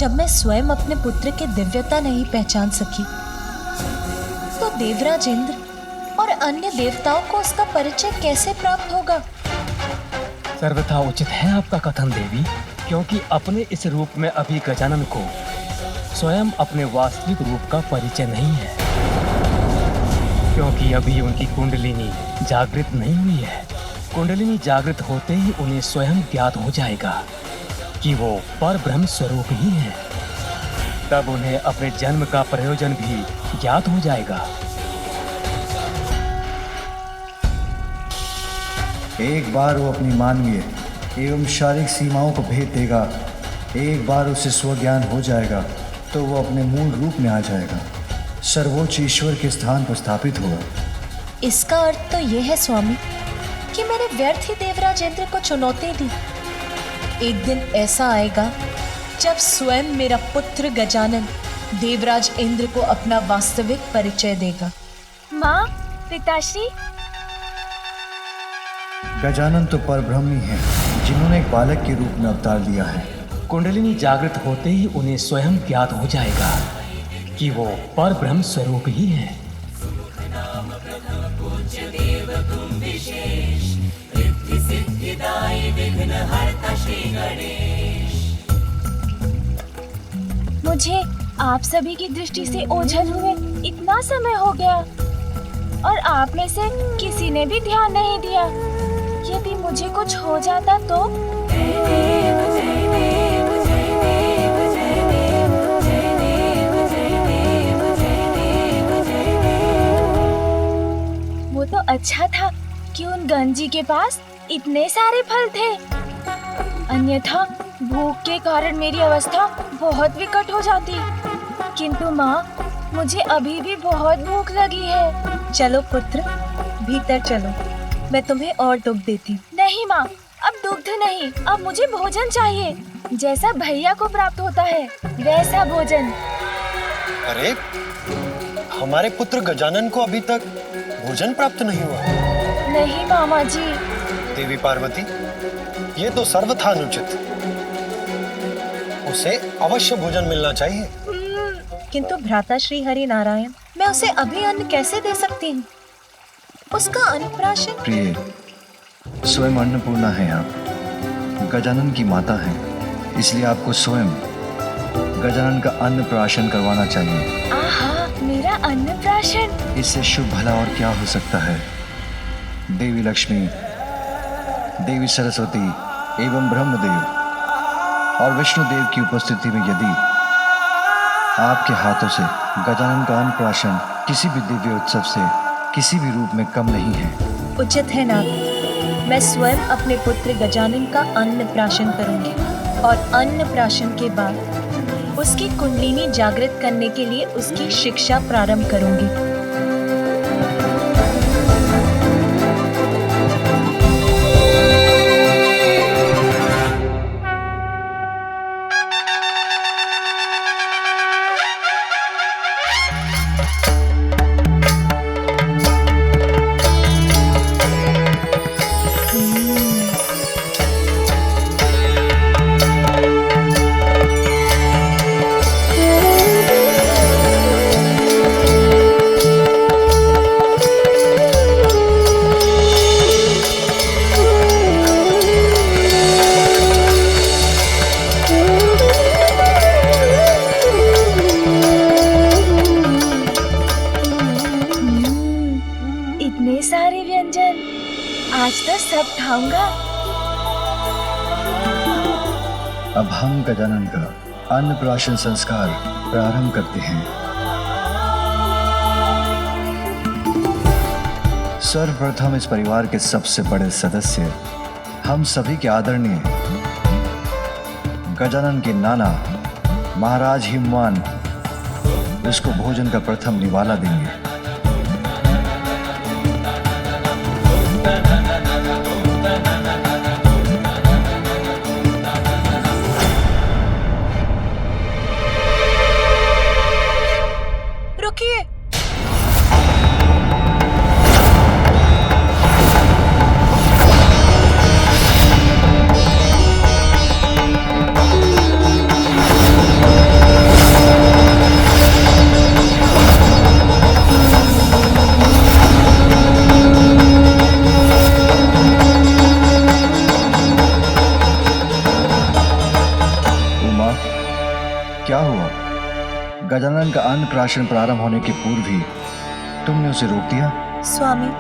जब मैं स्वयं अपने पुत्र की दिव्यता नहीं पहचान सकी, तो देवराज इंद्र और अन्य देवताओं को उसका परिचय कैसे प्राप्त होगा? सर्वथा उचित है आपका कथन देवी, क्योंकि अपने इस रूप में अभी गजानन को स्वयं अपने वास्तविक रूप का परिचय नहीं है, क्योंकि अभी उनकी कुंडलिनी जागृत नहीं हुई है। कुंडलिनी जागृत होते ही उन्हें स्वयं ज्ञात हो जाएगा कि वो परब्रह्म स्वरूप ही है। तब उन्हें अपने जन्म का प्रयोजन भी ज्ञात हो जाएगा। एक बार वो अपनी मानवीय एवं शारीरिक सीमाओं को भेद देगा, एक बार उसे स्वज्ञान हो जाएगा तो वो अपने मूल रूप में आ जाएगा, सर्वोच्च ईश्वर के स्थान पर स्थापित होगा। इसका अर्थ तो यह है स्वामी कि मैंने व्यर्थ ही देवराज इंद्र को चुनौती दी। एक दिन ऐसा आएगा जब स्वयं मेरा पुत्र गजानन देवराज इंद्र को अपना वास्तविक परिचय देगा। माँ, पिताश्री। गजानन तो परब्रह्म ही हैं, जिन्होंने एक बालक के रूप में अवतार लिया है। कुंडलिनी जागृत होते ही उन्हें स्वयं ज्ञात हो जाएगा कि वो परब्रह्म स्वरूप ही है। मुझे आप सभी की दृष्टि से ओझल हुए इतना समय हो गया और आप में से किसी ने भी ध्यान नहीं दिया। यदि मुझे कुछ हो जाता तो? वो तो अच्छा था कि उन गंजी के पास इतने सारे फल थे, अन्यथा भूख के कारण मेरी अवस्था बहुत विकट हो जाती। किंतु माँ, मुझे अभी भी बहुत भूख लगी है। चलो पुत्र, भीतर चलो, मैं तुम्हें और दुग्ध देती। नहीं माँ, अब दुग्ध नहीं, अब मुझे भोजन चाहिए, जैसा भैया को प्राप्त होता है वैसा भोजन। अरे, हमारे पुत्र गजानन को अभी तक भोजन प्राप्त नहीं हुआ। नहीं मामा जी। देवी पार्वती, ये तो सर्वथा अनुचित। उसे अवश्य भोजन मिलना चाहिए। किंतु भ्राता श्री हरि नारायण, मैं उसे अभी अन्न कैसे दे सकती हूँ? उसका अन्नप्राशन। प्रिय, स्वयं अन्नपूर्णा है आप, गजानन की माता है, इसलिए आपको स्वयं गजानन का अन्नप्राशन करवाना चाहिए। आहा, मेरा अन्नप्राशन! इससे शुभ भला और क्या हो सकता है। देवी लक्ष्मी, देवी सरस्वती एवं ब्रह्मदेव और विष्णुदेव की उपस्थिति में यदि आपके हाथों से गजानन का अन्नप्राशन किसी भी दिव्य उत्सव से किसी भी रूप में कम नहीं है। उचित है नाग, मैं स्वयं अपने पुत्र गजानन का अन्नप्राशन करूंगी और अन्नप्राशन के बाद उसकी कुंडलिनी जागृत करने के लिए उसकी शिक्षा प्रारंभ करूंगी। आज तो सब खाऊंगा। अब हम गजानन का अन्नप्राशन संस्कार प्रारंभ करते हैं। सर्वप्रथम इस परिवार के सबसे बड़े सदस्य, हम सभी के आदरणीय गजानन के नाना महाराज हिमवान उसको भोजन का प्रथम निवाला देंगे। रुकिए, क्या हुआ? गजानन का अन्नप्राशन प्रारंभ होने के पूर्व ही तुमने उसे रोक दिया? स्वामी,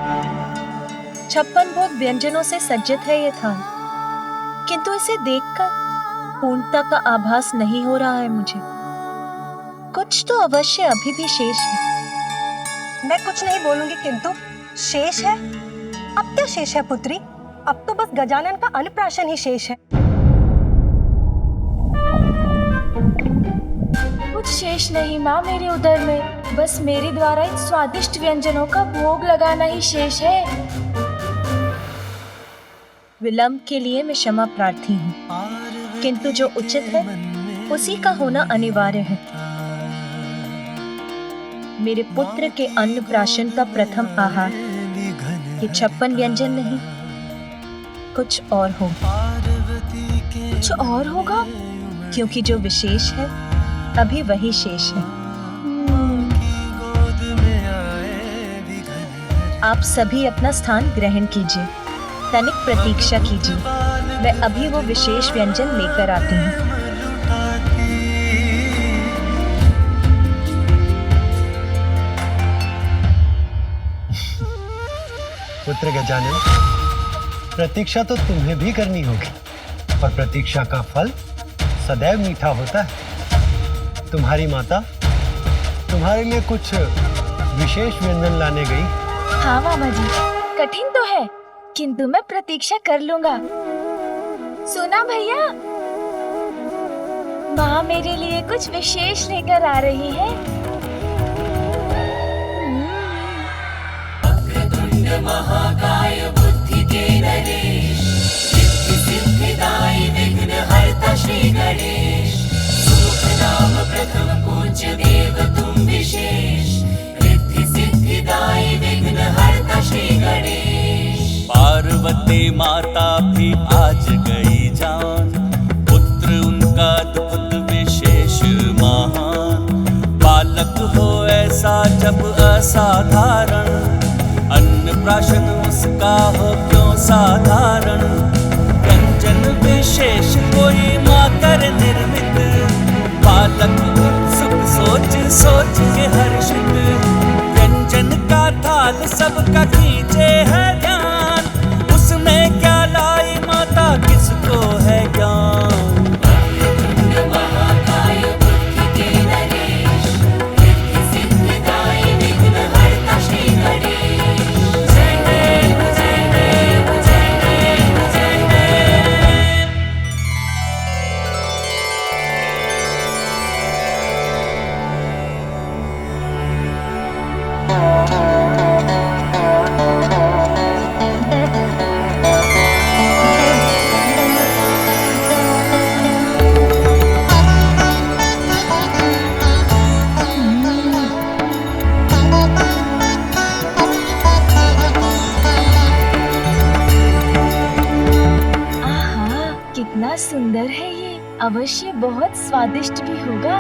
56 भोग व्यंजनों से सज्जित है ये थाल, किंतु इसे देखकर पूर्णता का आभास नहीं हो रहा है मुझे। कुछ तो अवश्य अभी भी शेष है। मैं कुछ नहीं बोलूंगी, किंतु शेष है? अब क्या शेष है पुत्री? अब तो बस गजानन का अन्नप्राशन ही शेष है। कुछ शेष नहीं माँ मेरे उदर में, बस मेरे द्वारा इन स्वादिष्ट व्यंजनों का भोग लगाना ही शेष है। विलंब के लिए मैं क्षमा प्रार्थी हूँ, किंतु जो उचित है उसी का होना अनिवार्य है। मेरे पुत्र के अन्नप्राशन का प्रथम आहार ये 56 व्यंजन नहीं, कुछ और होगा। कुछ और होगा? क्योंकि जो विशेष है अभी वही शेष है। आप सभी अपना स्थान ग्रहण कीजिए, तनिक प्रतीक्षा कीजिए, मैं अभी वो विशेष व्यंजन लेकर आती हूँ। पुत्र गजानन, प्रतीक्षा तो तुम्हें भी करनी होगी, और प्रतीक्षा का फल सदैव मीठा होता है। तुम्हारी माता तुम्हारे लिए कुछ विशेष व्यंजन लाने गई। हाँ मामा जी, कठिन तो है, किंतु मैं प्रतीक्षा कर लूंगा। सुना भैया, माँ मेरे लिए कुछ विशेष लेकर आ रही है। महाकाय बुद्धि के नरेश, सिद्धि सिद्धिदायी विघ्न हरता श्री गणेश। सुख नाम प्रथम पूज्य देव तुम विशेष, रिद्धि सिद्धिदायी विघ्न हरता श्री गणेश। पार्वती माता भी आज गई जान, पुत्र उनका अद्भुत विशेष महान। बालक हो ऐसा जब असाधारण, अन्नप्राशन उसका हो क्यों साधारण। व्यंजन विशेष कोई माँ कर निर्मित, बालक सुख सोच सोच के हर्षित। व्यंजन का थाल सबका खींचे है ध्यान, उसमें क्या लाई माता किसको है ज्ञान। कितना सुंदर है ये, अवश्य बहुत स्वादिष्ट भी होगा।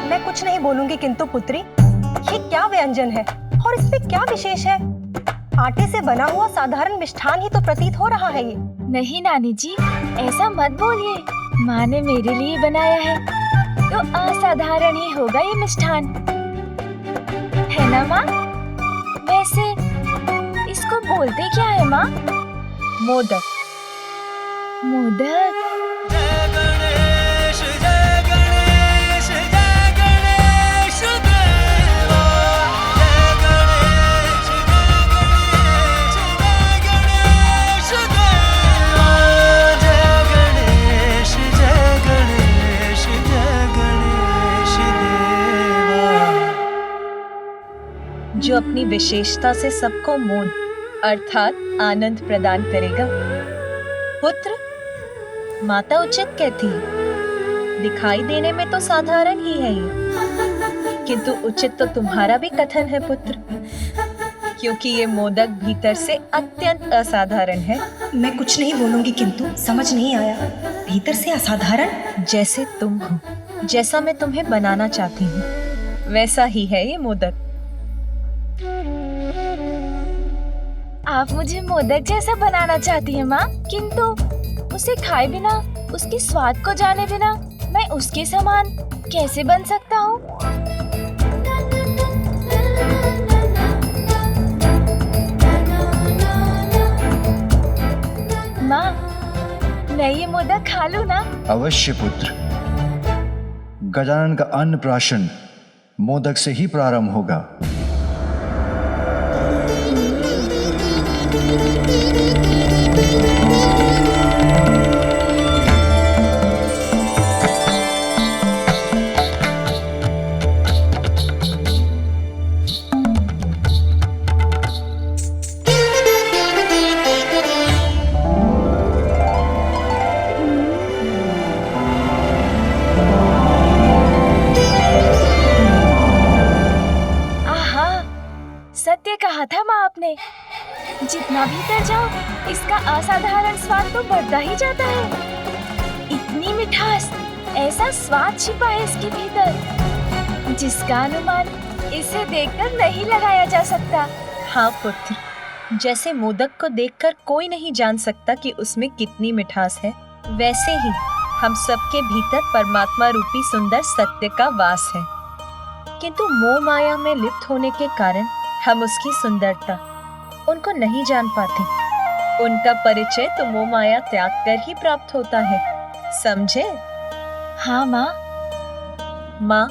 मैं कुछ नहीं बोलूंगी, किंतु पुत्री ये क्या व्यंजन है और इसमें क्या विशेष है? आटे से बना हुआ साधारण मिष्ठान ही तो प्रतीत हो रहा है ये। नहीं नानी जी, ऐसा मत बोलिए, माँ ने मेरे लिए बनाया है तो असाधारण ही होगा ये मिष्ठान, है ना माँ? वैसे इसको बोलते क्या है माँ? मोदक। मोदक? जय गणेश जय गणेश जय गणेश देवा। जय गणेश जय गणेश देवा। जय गणेश जय गणेश जय गणेश देवा। जो अपनी विशेषता से सबको मोद अर्थात आनंद प्रदान करेगा। पुत्र, माता उचित कहती है, दिखाई देने में तो साधारण ही है ये, किंतु उचित तो तुम्हारा भी कथन है पुत्र, क्योंकि ये मोदक भीतर से अत्यंत असाधारण है। मैं कुछ नहीं बोलूंगी, किंतु समझ नहीं आया, भीतर से असाधारण? जैसे तुम हो, जैसा मैं तुम्हें बनाना चाहती हूँ, वैसा ही है ये मोदक। आप मुझे मोदक जैसा बनाना चाहती हैं माँ, किंतु उसे खाए बिना, उसके स्वाद को जाने बिना मैं उसके समान कैसे बन सकता हूँ? माँ, मैं ये मोदक खा लूँ ना? अवश्य पुत्र। गजानन का अन्नप्राशन मोदक से ही प्रारंभ होगा। सत्य कहा था माँ आपने, जितना भीतर जाओ इसका असाधारण स्वाद तो बढ़ता ही जाता है। इतनी मिठास, ऐसा स्वाद छिपा है इसके भीतर, जिसका अनुमान इसे देखकर नहीं लगाया जा सकता। हाँ पुत्र, जैसे मोदक को देखकर कोई नहीं जान सकता कि उसमें कितनी मिठास है, वैसे ही हम सबके भीतर परमात्मा रूपी सुंदर सत्य का वास है। किंतु मोह माया में लिप्त होने के कारण हम उसकी सुंदरता उनको नहीं जान पाते। उनका परिचय तो मोह माया त्याग कर ही प्राप्त होता है, समझे? हाँ माँ। माँ,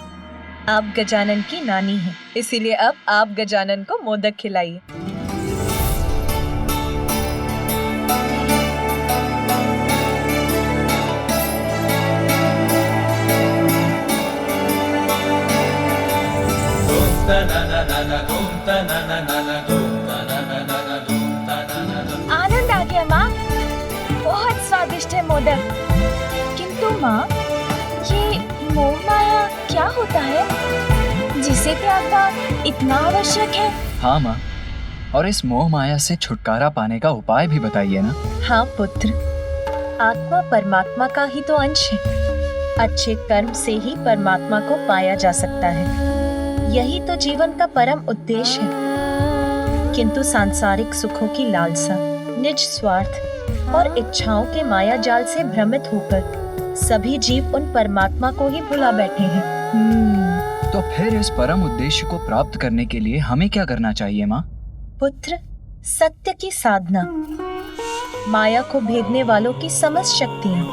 आप गजानन की नानी हैं, इसीलिए अब आप गजानन को मोदक खिलाइए। आनंद आ गया माँ, बहुत स्वादिष्ट है मोदक। किंतु माँ, ये मोह माया क्या होता है जिसे त्यागना इतना आवश्यक है? हाँ माँ, और इस मोह माया से छुटकारा पाने का उपाय भी बताइए ना। हाँ पुत्र, आत्मा परमात्मा का ही तो अंश है। अच्छे कर्म से ही परमात्मा को पाया जा सकता है, यही तो जीवन का परम उद्देश्य है। किंतु सांसारिक सुखों की लालसा, निज स्वार्थ और इच्छाओं के माया जाल से भ्रमित होकर सभी जीव उन परमात्मा को ही भुला बैठे हैं। तो फिर इस परम उद्देश्य को प्राप्त करने के लिए हमें क्या करना चाहिए माँ? पुत्र, सत्य की साधना, माया को भेदने वालों की समस्त शक्तियाँ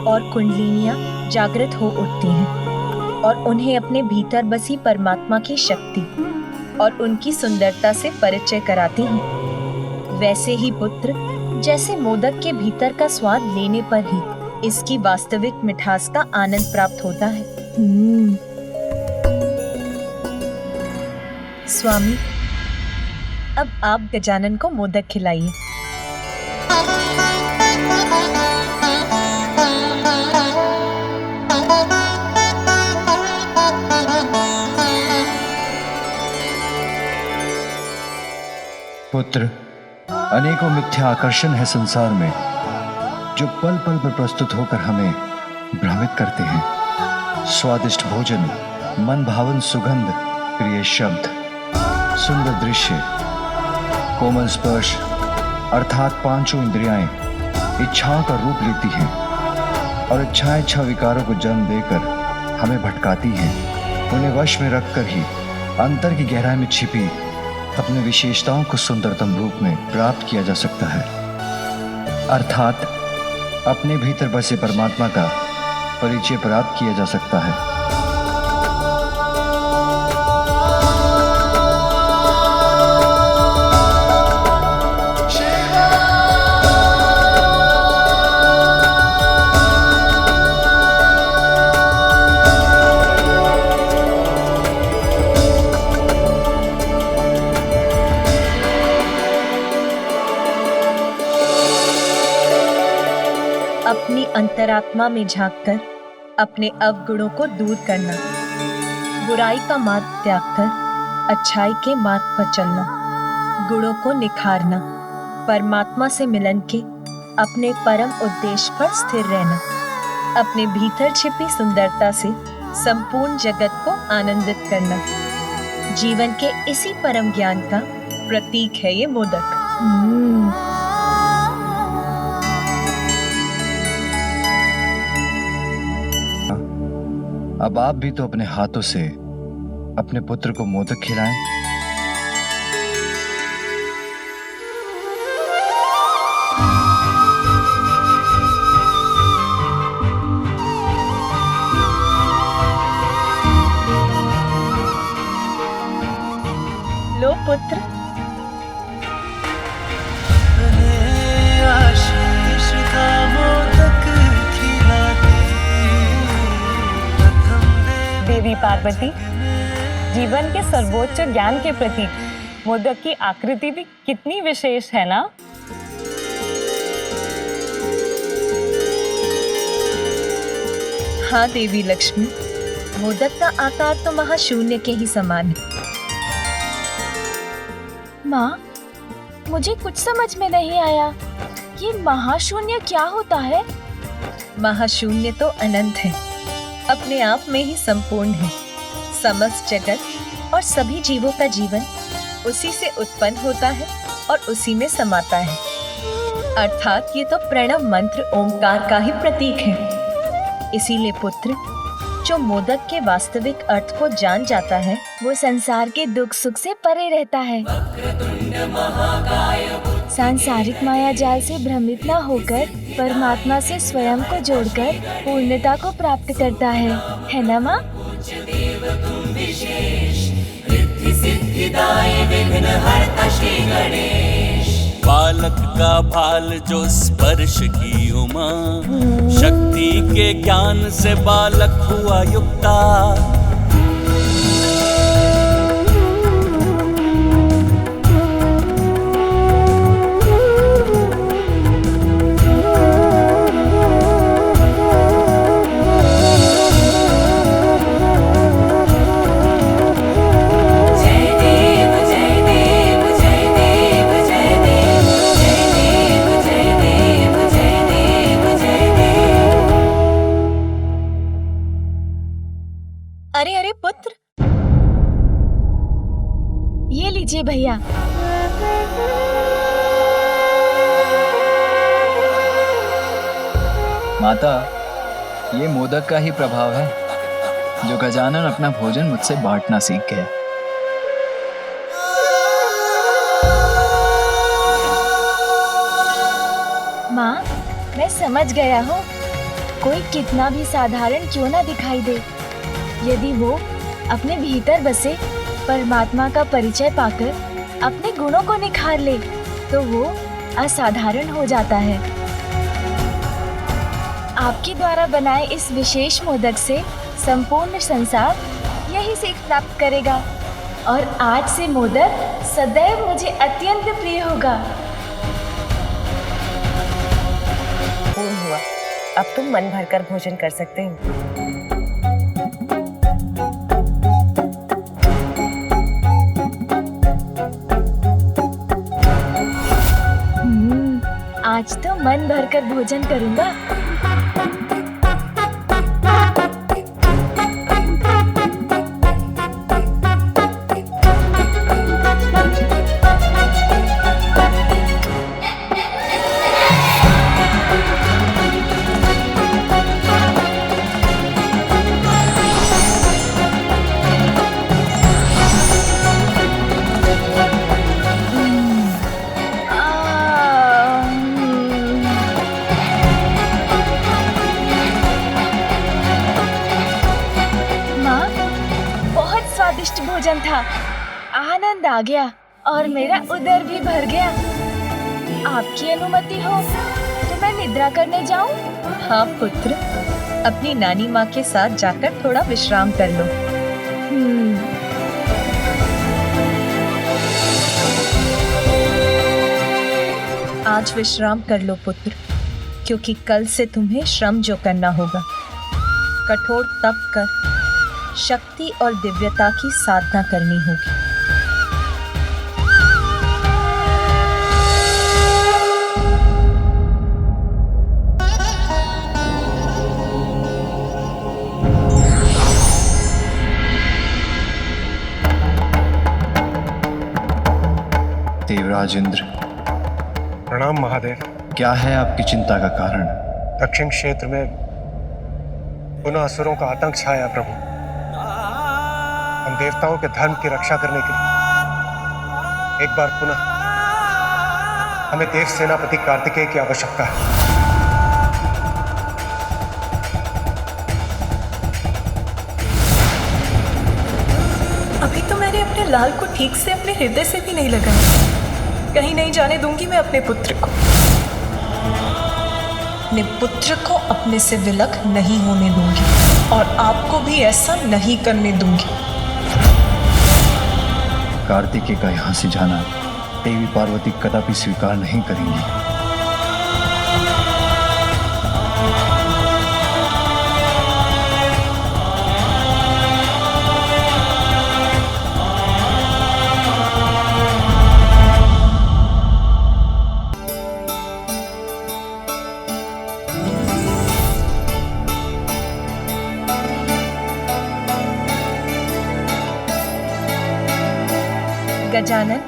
और कुंडलिनियाँ जागृत हो उठती हैं और उन्हें अपने भीतर बसी परमात्मा की शक्ति और उनकी सुंदरता से परिचय कराती हैं। वैसे ही पुत्र, जैसे मोदक के भीतर का स्वाद लेने पर ही इसकी वास्तविक मिठास का आनंद प्राप्त होता है। स्वामी, अब आप गजानन को मोदक खिलाइए। पुत्र, अनेकों मिथ्या आकर्षण है संसार में, जो पल पल पर प्रस्तुत होकर हमें भ्रमित करते हैं। स्वादिष्ट भोजन, मन भावन सुगंध, प्रिय शब्द, सुंदर दृश्य, कोमल स्पर्श अर्थात पांचों इंद्रियाएं इच्छाओं का रूप लेती हैं और इच्छाएं इच्छा विकारों को जन्म देकर हमें भटकाती हैं। उन्हें वश में रखकर ही अंतर की गहराई में छिपी अपनी विशेषताओं को सुंदरतम रूप में प्राप्त किया जा सकता है, अर्थात अपने भीतर बसे परमात्मा का परिचय प्राप्त किया जा सकता है। अपनी अंतरात्मा में झांककर अपने अवगुणों को दूर करना, बुराई का मार्ग त्याग कर अच्छाई के मार्ग पर चलना, गुणों को निखारना, परमात्मा से मिलन के अपने परम उद्देश्य पर स्थिर रहना, अपने भीतर छिपी सुंदरता से संपूर्ण जगत को आनंदित करना। जीवन के इसी परम ज्ञान का प्रतीक है ये मोदक। अब आप भी तो अपने हाथों से अपने पुत्र को मोदक खिलाएं। लो पुत्र। आशीष का मोदक खिलाते प्रथम देवी पार्वती, जीवन के सर्वोच्च ज्ञान के प्रतीक मोदक की आकृति भी कितनी विशेष है ना। हाँ देवी लक्ष्मी, मोदक का आकार तो महाशून्य के ही समान है। माँ, मुझे कुछ समझ में नहीं आया। ये महाशून्य क्या होता है? महाशून्य तो अनंत है, अपने आप में ही संपूर्ण है। समस्त जगत और सभी जीवों का जीवन उसी से उत्पन्न होता है और उसी में समाता है। अर्थात ये तो प्रणव मंत्र ओमकार का ही प्रतीक है। इसीलिए पुत्र, जो मोदक के वास्तविक अर्थ को जान जाता है, वो संसार के दुख सुख से परे रहता है। सांसारिक माया जाल से भ्रमित न होकर परमात्मा से स्वयं को जोड़कर पूर्णता को प्राप्त करता है ना माँ? बालक का भाल जो स्पर्श की उमा, शक्ति के ज्ञान से बालक हुआ युक्ता। अरे अरे पुत्र, ये लीजिए भैया। माता, ये मोदक का ही प्रभाव है जो गजानन अपना भोजन मुझसे बांटना सीख गया। माँ, मैं समझ गया हूँ। कोई कितना भी साधारण क्यों ना दिखाई दे, यदि वो अपने भीतर बसे परमात्मा का परिचय पाकर अपने गुणों को निखार ले, तो वो असाधारण हो जाता है। आपके द्वारा बनाए इस विशेष मोदक से संपूर्ण संसार यही सीख प्राप्त करेगा और आज से मोदक सदैव मुझे अत्यंत प्रिय होगा। पूर्ण हुआ, अब तुम मन भरकर भोजन कर सकते हो। आज तो मन भरकर भोजन करूंगा। स्वादिष्ट भोजन था, आनंद आ गया और मेरा उदर भी भर गया। आपकी अनुमति हो तो मैं निद्रा करने जाऊं? हाँ पुत्र, अपनी नानी माँ के साथ जाकर थोड़ा विश्राम कर लो। आज विश्राम कर लो पुत्र, क्योंकि कल से तुम्हें श्रम जो करना होगा। कठोर तप कर शक्ति और दिव्यता की साधना करनी होगी। राजेंद्र। प्रणाम महादेव। क्या है आपकी चिंता का कारण? दक्षिण क्षेत्र में पुनः असुरों का आतंक छाया प्रभु। हम देवताओं के धर्म की रक्षा करने के लिए एक बार पुनः हमें देव सेनापति कार्तिकेय की आवश्यकता है। अभी तो मैंने अपने लाल को ठीक से अपने हृदय से भी नहीं लगाया। कहीं नहीं जाने दूंगी मैं अपने पुत्र को। अपने पुत्र को अपने से विलग नहीं होने दूंगी और आपको भी ऐसा नहीं करने दूंगी। कार्तिकेय का यहाँ से जाना देवी पार्वती कदापि स्वीकार नहीं करेंगी। गजानन,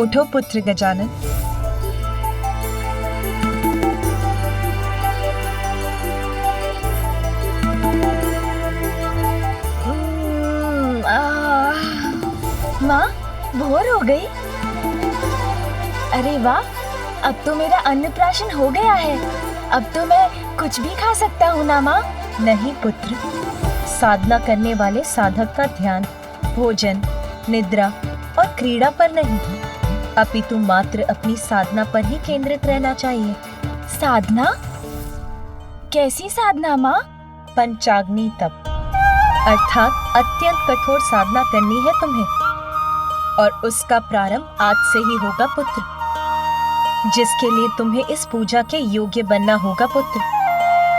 उठो पुत्र गजानन। माँ, भोर हो गई। अरे वाह, अब तो मेरा अन्नप्राशन हो गया है। अब तो मैं कुछ भी खा सकता हूँ ना माँ? नहीं पुत्र, साधना करने वाले साधक का ध्यान भोजन, निद्रा और क्रीड़ा पर नहीं, अपितु मात्र अपनी साधना पर ही केंद्रित रहना चाहिए। साधना? कैसी साधना माँ? पंचाग्नि तप, अर्थात अत्यंत कठोर साधना करनी है तुम्हें, और उसका प्रारंभ आज से ही होगा पुत्र, जिसके लिए तुम्हें इस पूजा के योग्य बनना होगा पुत्र।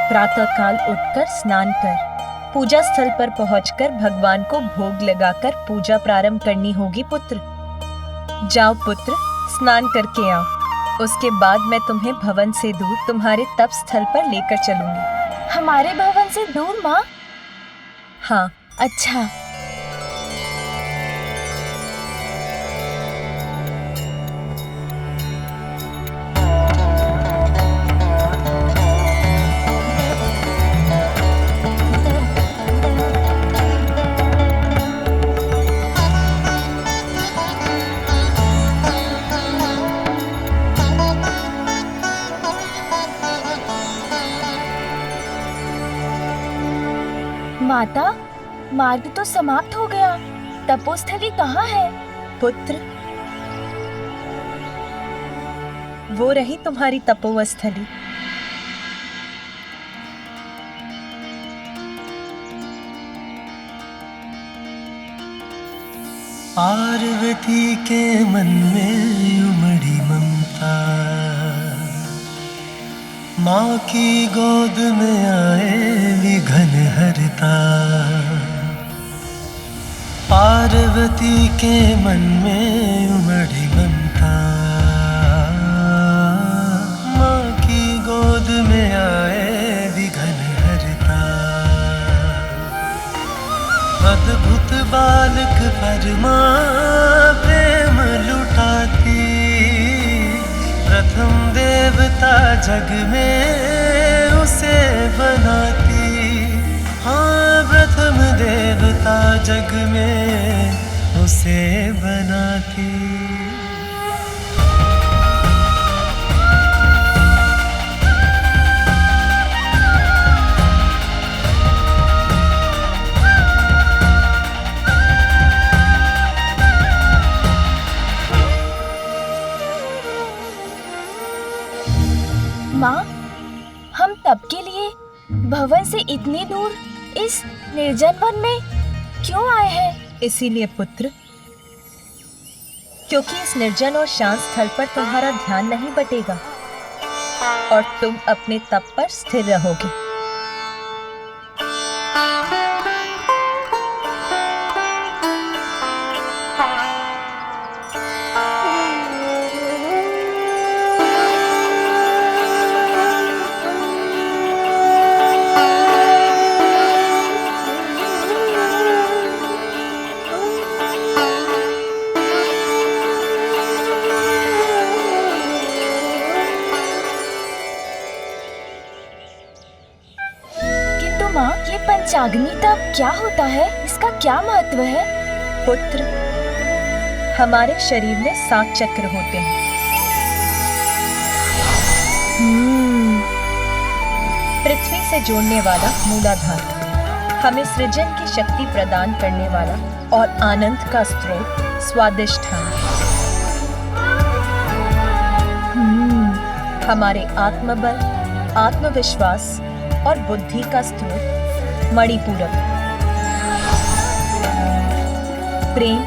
प्रातः काल उठकर स्नान कर पूजा स्थल पर पहुंचकर भगवान को भोग लगाकर पूजा प्रारंभ करनी होगी पुत्र। जाओ पुत्र, स्नान करके आओ। उसके बाद मैं तुम्हें भवन से दूर तुम्हारे तप स्थल पर लेकर चलूंगी। हमारे भवन से दूर माँ? हाँ। अच्छा। माता, मार्ग तो समाप्त हो गया। तपोस्थली कहाँ है? पुत्र, वो रही तुम्हारी तपोस्थली। पार्वती के मन में उमड़ी ममता, माँ की गोद में आए विघन हरता। पार्वती के मन में उमड़ी ममता, माँ की गोद में आए विघन हरता। अद्भुत बालक पर माँ प्रेम लुटाती, प्रथम देवता जग में उसे बनाती। हाँ, प्रथम देवता जग में उसे बनाती। माँ, हम तप के लिए भवन से इतनी दूर इस निर्जन वन में क्यों आए हैं? इसीलिए पुत्र, क्योंकि इस निर्जन और शांत स्थल पर तुम्हारा ध्यान नहीं बटेगा और तुम अपने तप पर स्थिर रहोगे। माँ, ये पंचाग्नि तप क्या होता है? इसका क्या महत्व है? पुत्र, हमारे शरीर में 7 चक्र होते हैं। पृथ्वी से जोड़ने वाला मूलाधार, हमें सृजन की शक्ति प्रदान करने वाला और आनंद का स्रोत स्वादिष्ठान, हमारे आत्मबल, आत्मविश्वास और बुद्धि का स्रोत मणिपूरक, प्रेम,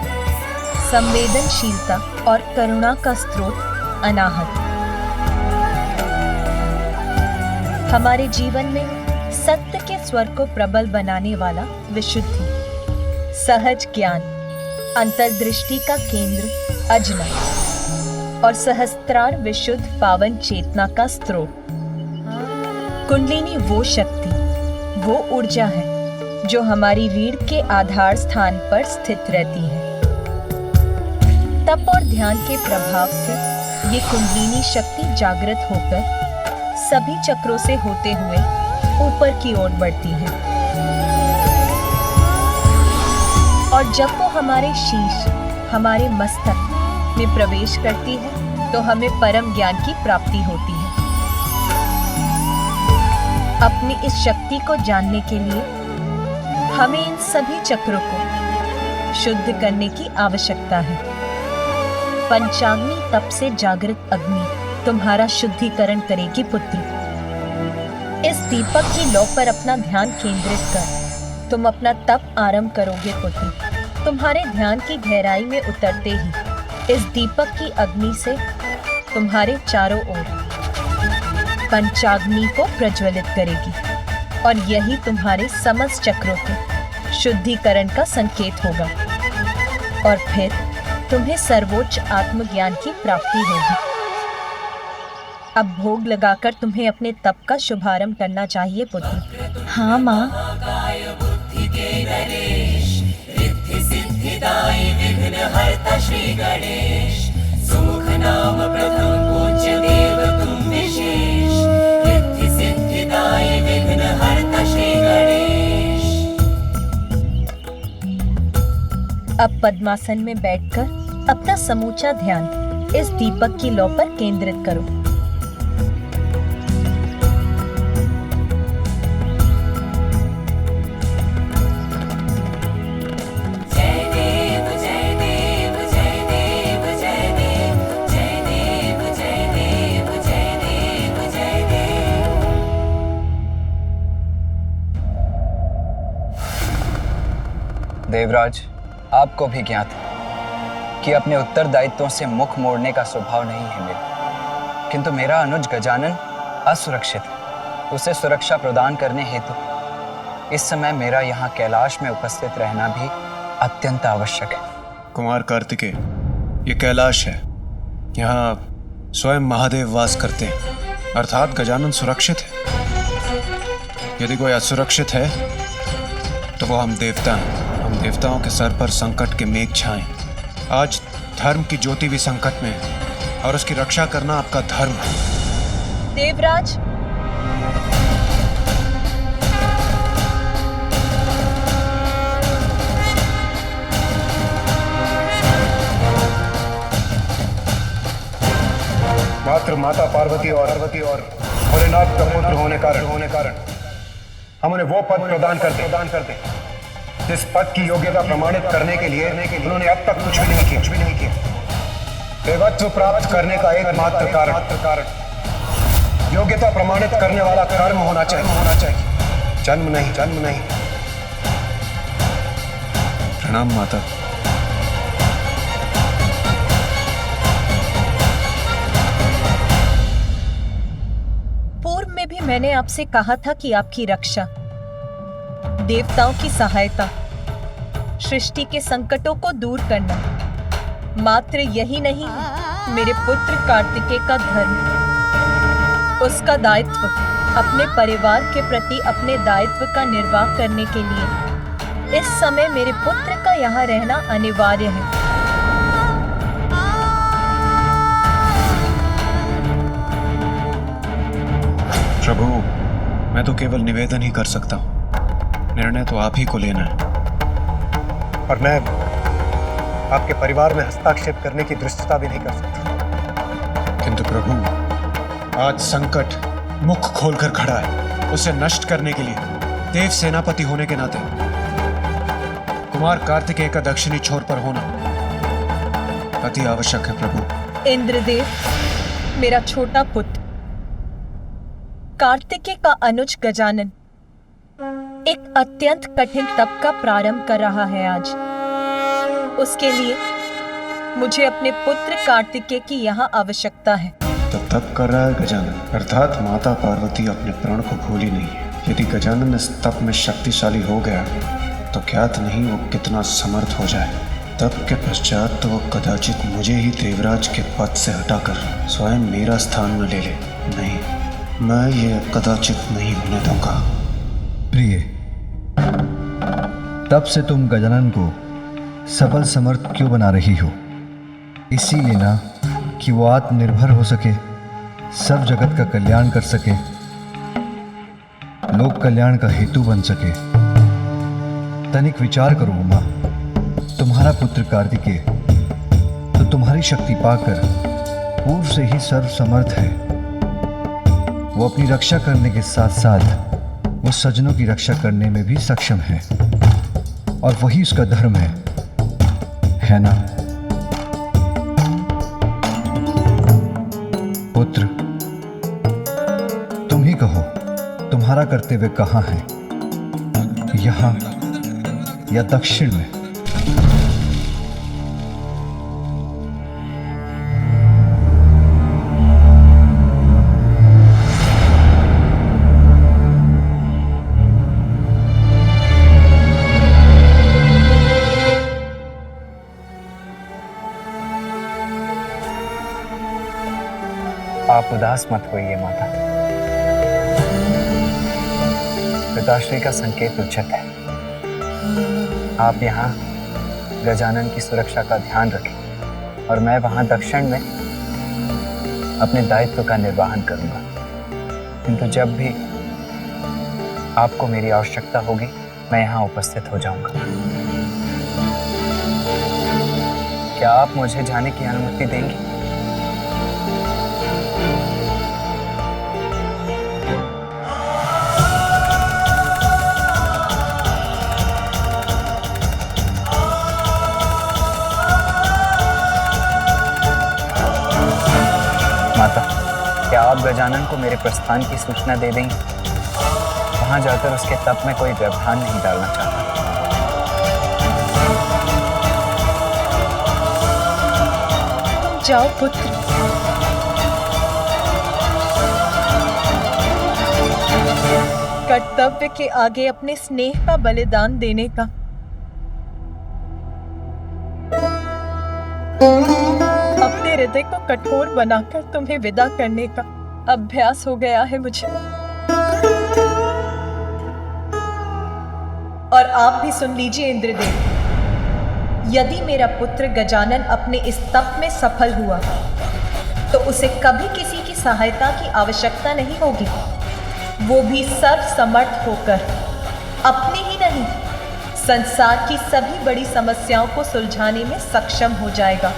संवेदनशीलता और करुणा का स्रोत अनाहत, हमारे जीवन में सत्य के स्वर को प्रबल बनाने वाला विशुद्धि, सहज ज्ञान, अंतर्दृष्टि का केंद्र अजना और सहस्त्रार विशुद्ध पावन चेतना का स्रोत। कुंडलिनी वो शक्ति, वो ऊर्जा है जो हमारी रीढ़ के आधार स्थान पर स्थित रहती है। तप और ध्यान के प्रभाव से ये कुंडलिनी शक्ति जागृत होकर सभी चक्रों से होते हुए ऊपर की ओर बढ़ती है और जब वो हमारे शीश, हमारे मस्तक में प्रवेश करती है तो हमें परम ज्ञान की प्राप्ति होती है। अपनी इस शक्ति को जानने के लिए हमें इन सभी चक्रों को शुद्ध करने की आवश्यकता है। पंचाग्नि तप से जागृत अग्नि तुम्हारा शुद्धिकरण करेगी पुत्र। इस दीपक की लौ पर अपना ध्यान केंद्रित कर तुम अपना तप आरंभ करोगे पुत्र। तुम्हारे ध्यान की गहराई में उतरते ही इस दीपक की अग्नि से तुम्हारे चारों ओर पंचाग्नि को प्रज्वलित करेगी और यही तुम्हारे समस्त चक्रों के शुद्धिकरण का संकेत होगा और फिर तुम्हें सर्वोच्च आत्मज्ञान की प्राप्ति होगी। अब भोग लगाकर तुम्हें अपने तप का शुभारंभ करना चाहिए पुत्र। हाँ माँ। श्री गणेश, सुमुख नाम प्रथम पूज्य देव तुम विशेष, रिद्धि सिद्धिदायी विघ्न हरता श्री गणेश। अब पद्मासन में बैठकर अपना समूचा ध्यान इस दीपक की लौ पर केंद्रित करो। देवराज, आपको भी ज्ञात है कि अपने उत्तरदायित्वों से मुख मोड़ने का स्वभाव नहीं है मेरा, किंतु मेरा अनुज गजानन असुरक्षित है। उसे सुरक्षा प्रदान करने हेतु इस समय मेरा यहाँ कैलाश में उपस्थित रहना भी अत्यंत आवश्यक है। कुमार कार्तिकेय, ये कैलाश है, यहाँ स्वयं महादेव वास करते हैं, अर्थात गजानन सुरक्षित है। यदि कोई असुरक्षित है तो वो हम देवता हैं। हम देवताओं के सर पर संकट के मेघ छाएं। आज धर्म की ज्योति भी संकट में है और उसकी रक्षा करना आपका धर्म है। देवराज, मात्र माता पार्वती और भोलेनाथ का पुत्र होने कारण हम उन्हें वो पद प्रदान करते जिस पद की योग्यता प्रमाणित करने के लिए उन्होंने अब तक कुछ भी नहीं किया। देवत्व प्राप्त करने का एकमात्र कारण योग्यता प्रमाणित करने वाला कर्म होना चाहिए, जन्म नहीं। प्रणाम माता। पूर्व में भी मैंने आपसे कहा था कि आपकी रक्षा, देवताओं की सहायता, सृष्टि के संकटों को दूर करना मात्र यही नहीं, मेरे पुत्र कार्तिकेय का धर्म, उसका दायित्व, अपने परिवार के प्रति अपने दायित्व का निर्वाह करने के लिए इस समय मेरे पुत्र का यहाँ रहना अनिवार्य है। प्रभु, मैं तो केवल निवेदन ही कर सकता हूँ। निर्णय तो आप ही को लेना है। और मैं आपके परिवार में हस्तक्षेप करने की दृष्टता भी नहीं कर सकता। किंतु प्रभु, आज संकट मुख खोलकर खड़ा है। उसे नष्ट करने के लिए देव सेनापति होने के नाते कुमार कार्तिकेय का दक्षिणी छोर पर होना अति आवश्यक है प्रभु। इंद्रदेव, मेरा छोटा पुत्र कार्तिकेय का अनुज गजानन एक अत्यंत कठिन तप का प्रारंभ कर रहा है आज। उसके लिए मुझे अपने पुत्र कार्तिकेय की यहाँ आवश्यकता है। तो तप कर रहा है गजानन, अर्थात माता पार्वती अपने प्राण को भूली नहीं है। यदि गजानन इस तप में शक्तिशाली हो गया तो ज्ञात नहीं वो कितना समर्थ हो जाए। तप के पश्चात तो वो कदाचित मुझे ही देवराज के पद से हटाकर स्वयं मेरा स्थान न ले ले। नहीं, मैं ये कदाचित नहीं होने दूंगा। प्रिय, तब से तुम गजानन को सबल समर्थ क्यों बना रही हो? इसीलिए ना कि वो आत्मनिर्भर हो सके, सब जगत का कल्याण कर सके, लोक कल्याण का हेतु बन सके। तनिक विचार करो उमा, तुम्हारा पुत्र कार्तिकेय तो तुम्हारी शक्ति पाकर पूर्व से ही सर्व समर्थ है। वो अपनी रक्षा करने के साथ साथ वो सज्जनों की रक्षा करने में भी सक्षम है, और वही उसका धर्म है ना? पुत्र, तुम ही कहो, तुम्हारा कर्तव्य कहाँ है, यहाँ या दक्षिण में? आप उदास मत होइए माता। पिताश्री का संकेत उचित है। आप यहाँ गजानन की सुरक्षा का ध्यान रखें और मैं वहाँ दक्षिण में अपने दायित्व का निर्वहन करूँगा। किंतु जब भी आपको मेरी आवश्यकता होगी मैं यहाँ उपस्थित हो जाऊँगा। क्या आप मुझे जाने की अनुमति देंगे? माता, क्या आप गजानन को मेरे प्रस्थान की सूचना दे देंगे? वहां जाकर उसके तप में कोई व्यवधान नहीं डालना चाहता। जाओ पुत्र। कर्तव्य के आगे अपने स्नेह का बलिदान देने का अपने हृदय को कठोर बनाकर तुम्हें विदा करने का अभ्यास हो गया है मुझे। और आप भी सुन लीजिए इंद्रदेव, यदि मेरा पुत्र गजानन अपने इस तप में सफल हुआ तो उसे कभी किसी की सहायता की आवश्यकता नहीं होगी। वो भी सर्वसमर्थ होकर अपनी ही नहीं, संसार की सभी बड़ी समस्याओं को सुलझाने में सक्षम हो जाएगा।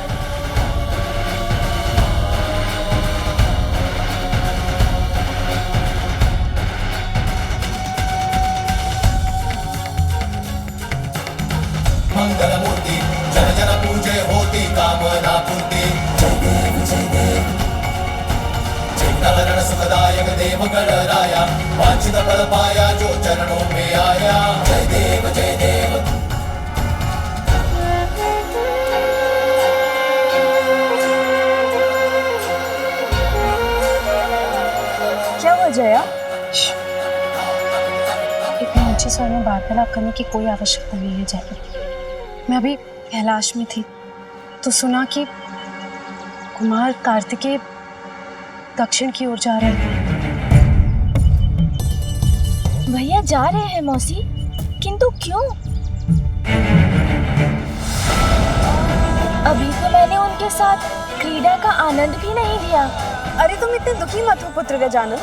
मंगलमूर्ति जन जन पूजे होती कामना पूर्ति। जय देव जय देव। चित्तहरण सुखदायक देव गणराया, वांछित फल पाया जो चरणों में आया। जय देव जय देव। क्या हुआ जया? इतनी ऊंचे स्वर में वार्तालाप करने की कोई आवश्यकता नहीं है जया। मैं अभी कैलाश में थी तो सुना कि कुमार कार्तिकेय दक्षिण की ओर जा रहे हैं। भैया जा रहे हैं मौसी, किंतु क्यों? अभी तो मैंने उनके साथ क्रीड़ा का आनंद भी नहीं लिया। अरे तुम इतने दुखी मत हो पुत्र गजानन।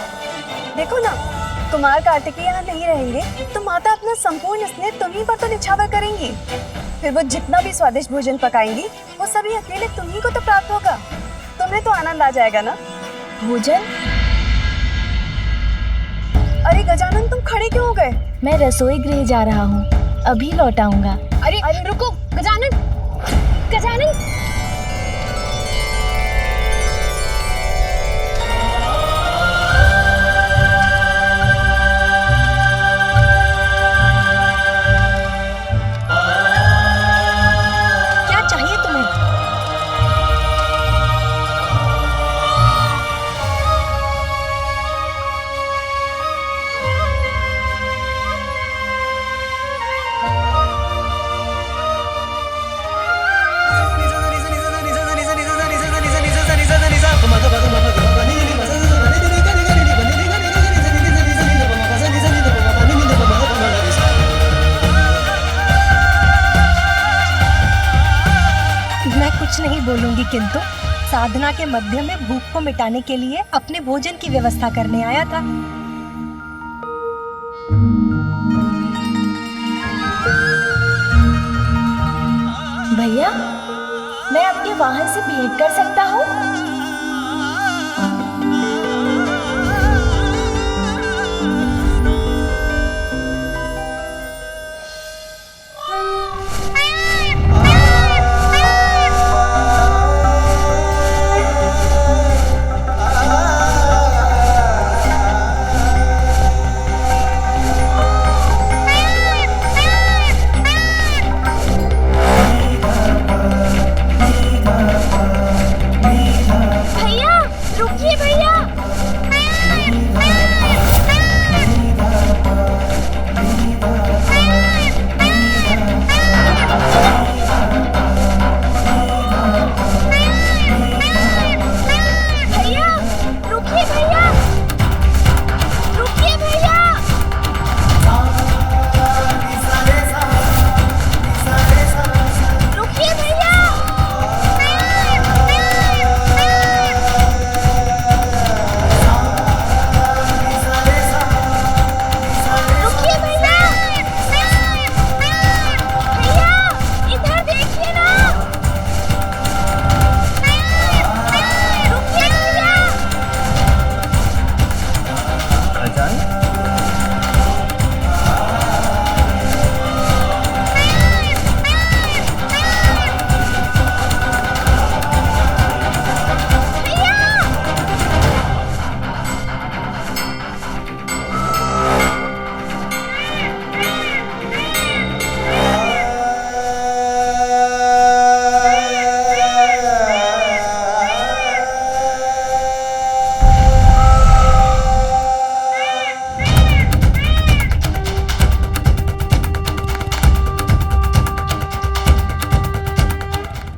देखो ना, कुमार कार्तिकेय यहाँ नहीं रहेंगे तो माता अपना संपूर्ण स्नेह तुम्ही पर तो निछावर करेंगी। फिर वो जितना भी स्वादिष्ट भोजन पकाएंगी वो सभी अकेले तुम्ही को तो प्राप्त होगा। तुम्हें तो आनंद आ जाएगा ना। भोजन? अरे गजानन, तुम खड़े क्यों हो गए? मैं रसोई गृह जा रहा हूँ, अभी लौट आऊंगा। अरे रुको गजानन, गजानन। क्या चाहिए तुम्हें? मैं कुछ नहीं बोलूंगी, किंतु साधना के मध्य में भूख को मिटाने के लिए अपने भोजन की व्यवस्था करने आया था। भैया, मैं आपके वाहन से भेंट कर सकता हूँ?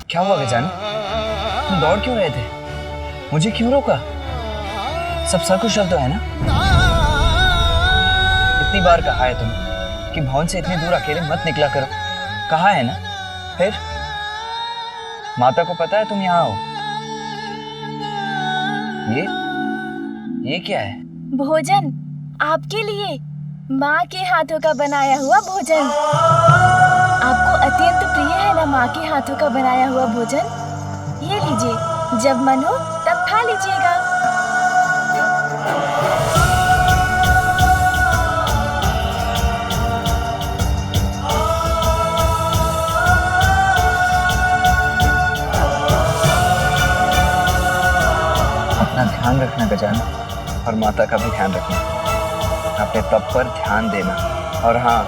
क्या हुआ गजानन? तुम दौड़ क्यों रहे थे? मुझे क्यों रोका? सब सकुशल तो है ना? इतनी बार कहा है तुम कि भवन से इतनी दूर अकेले मत निकला करो, कहा है ना? फिर माता को पता है तुम यहाँ हो? ये क्या है? भोजन आपके लिए, माँ के हाथों का बनाया हुआ भोजन। आपको अत्यंत प्रिय है ना माँ के हाथों का बनाया हुआ भोजन? ये लीजिए, जब मन हो तब खा लीजिएगा। अपना ध्यान रखना गजानन, और माता का भी ध्यान रखना। अपने तप पर ध्यान देना, और हाँ,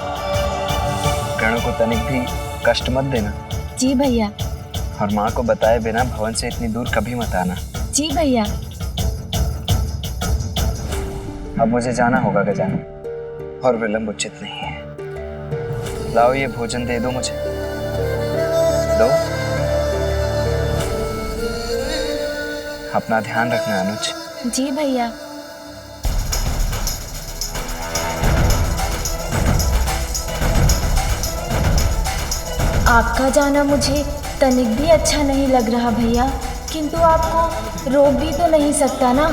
गणों को तनिक भी कष्ट मत देना। जी भैया। और माँ को बताए बिना भवन से इतनी दूर कभी मत आना। जी भैया। अब मुझे जाना होगा गजानन, और विलंब उचित नहीं है। लाओ ये भोजन दे दो मुझे, दो। अपना ध्यान रखना अनुज। जी भैया। आपका जाना मुझे तनिक भी अच्छा नहीं लग रहा भैया, किंतु आपको रोक भी तो नहीं सकता ना।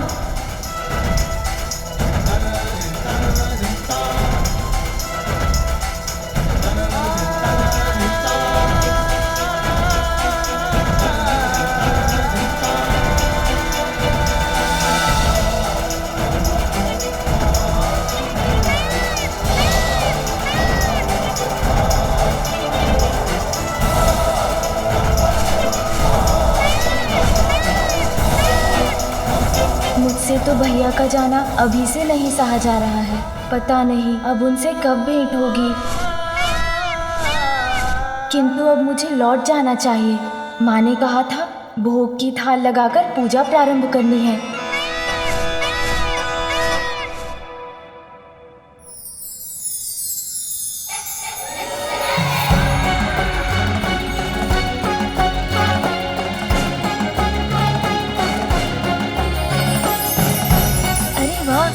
तो भैया का जाना अभी से नहीं सहा जा रहा है। पता नहीं अब उनसे कब भेंट होगी। किंतु अब मुझे लौट जाना चाहिए। माँ ने कहा था भोग की थाल लगाकर पूजा प्रारंभ करनी है। अरे वाह,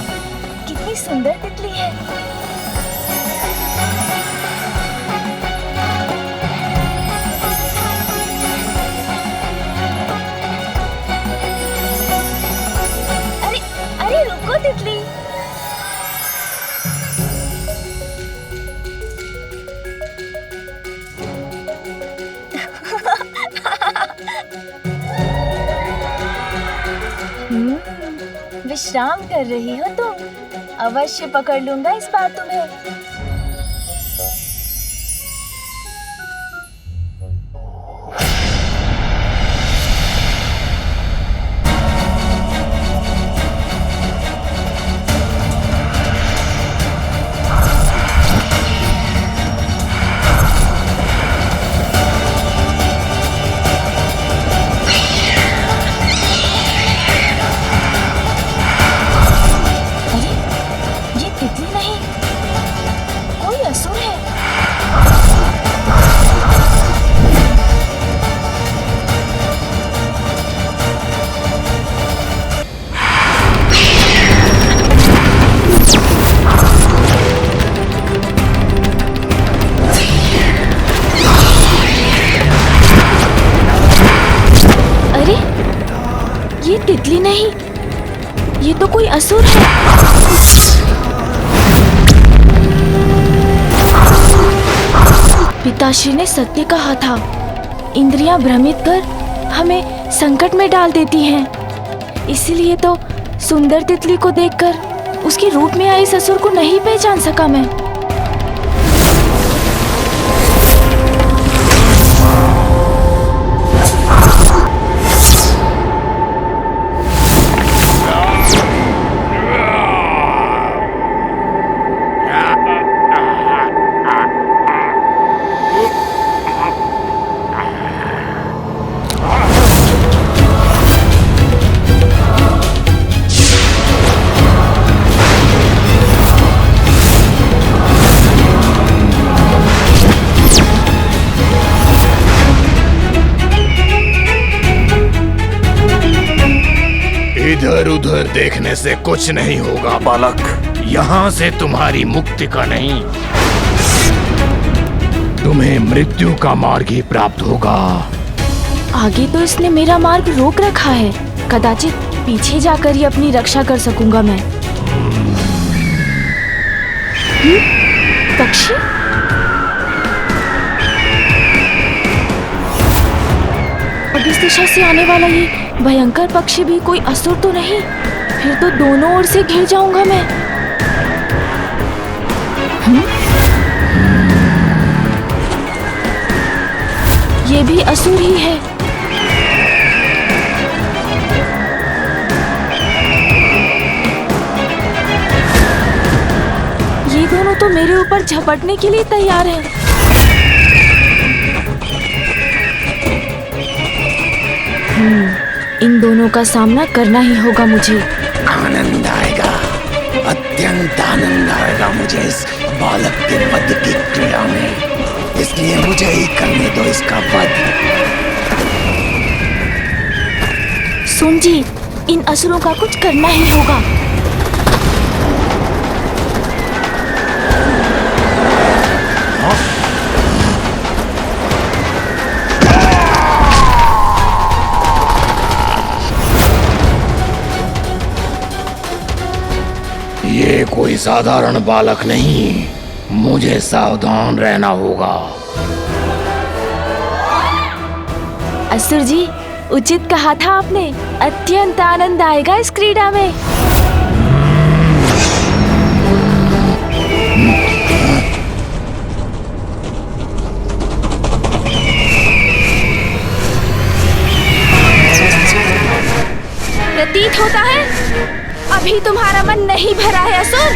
कितनी सुंदर तितली है। अरे रुको तितली। विश्राम कर रही हो तुम? अवश्य पकड़ लूंगा इस बार तुम्हें। तितली नहीं, ये तो कोई असुर है। पिताश्री ने सत्य कहा था, इंद्रियां भ्रमित कर हमें संकट में डाल देती हैं। इसलिए तो सुंदर तितली को देखकर उसके रूप में आए इस असुर को नहीं पहचान सका मैं। इधर उधर देखने से कुछ नहीं होगा बालक, यहाँ से तुम्हारी मुक्ति का नहीं, तुम्हें मृत्यु का मार्ग ही प्राप्त होगा। आगे तो इसने मेरा मार्ग रोक रखा है, कदाचित पीछे जाकर ही अपनी रक्षा कर सकूंगा मैं। पक्षी? अब इस दिशा से आने वाला ये भयंकर पक्षी भी कोई असुर तो नहीं? फिर तो दोनों ओर से घिर जाऊंगा मैं। ये भी असुर ही है। ये दोनों तो मेरे ऊपर झपटने के लिए तैयार हैं। इन दोनों का सामना करना ही होगा मुझे। आनंद आएगा, अत्यंत आनंद आएगा मुझे इस बालक के वध की क्रीड़ा में, इसलिए मुझे ही करने दो इसका वध। सुन जी, इन असुरों का कुछ करना ही होगा। ये कोई साधारण बालक नहीं, मुझे सावधान रहना होगा। असुर जी, उचित कहा था आपने, अत्यंत आनंद आएगा इस क्रीड़ा में। प्रतीत होता है तुम्हारा मन नहीं भरा है असुर?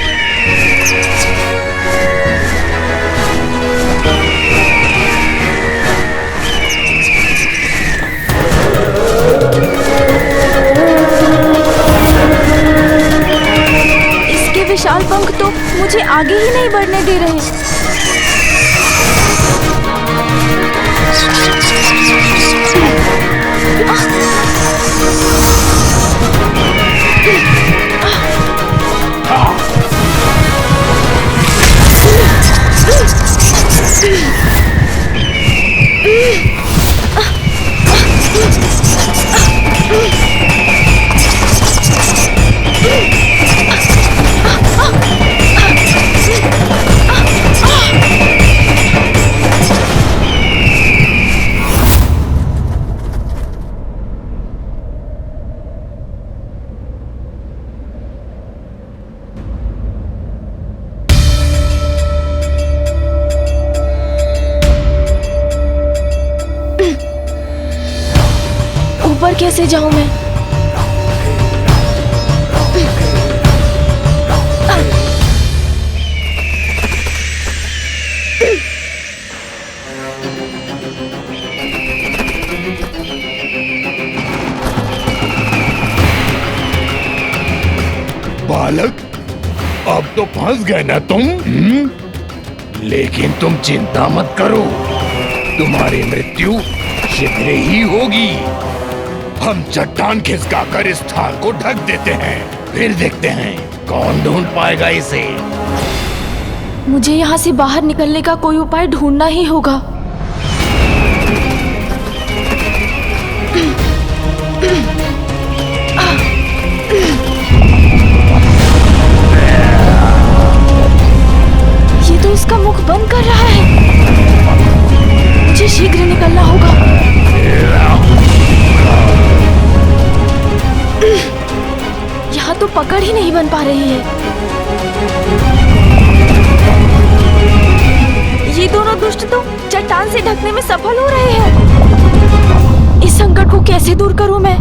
इसके विशाल पंख तो मुझे आगे ही नहीं बढ़ने दे रहे। ऊपर कैसे जाऊं मैं? बालक, अब तो फंस गए ना तुम? लेकिन तुम चिंता मत करो, तुम्हारी मृत्यु शीघ्र ही होगी। हम चट्टान खिसकाकर इस स्थान को ढक देते हैं, फिर देखते हैं कौन ढूंढ पाएगा इसे। मुझे यहाँ से बाहर निकलने का कोई उपाय ढूंढना ही होगा। ये तो इसका मुख बंद कर रहा है। मुझे शीघ्र निकलना होगा। यहाँ तो पकड़ ही नहीं बन पा रही है। ये दोनों दुष्ट तो चट्टान से ढकने में सफल हो रहे हैं। इस संकट को कैसे दूर करूं मैं?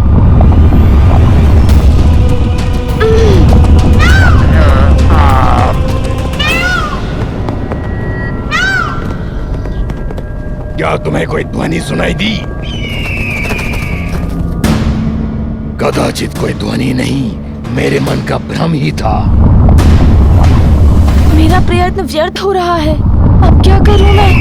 क्या तुम्हें कोई ध्वनि सुनाई दी? कदाचित कोई ध्वनि नहीं, मेरे मन का भ्रम ही था। मेरा प्रयत्न व्यर्थ हो रहा है। अब क्या करूं मैं?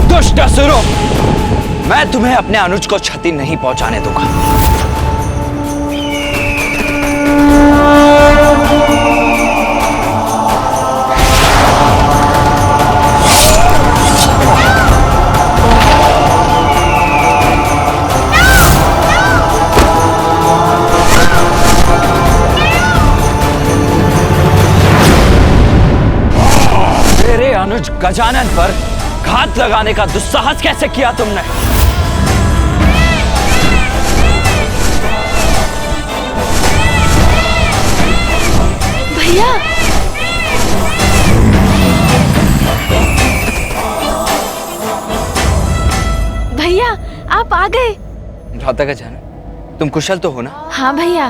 दुष्ट असुरों, मैं तुम्हें अपने अनुज को क्षति नहीं पहुंचाने दूंगा। अनुज गजानन पर घात लगाने का दुस्साहस कैसे किया तुमने? भैया, भैया आप आ गए। राधा गजानन, तुम कुशल तो हो ना? हाँ भैया,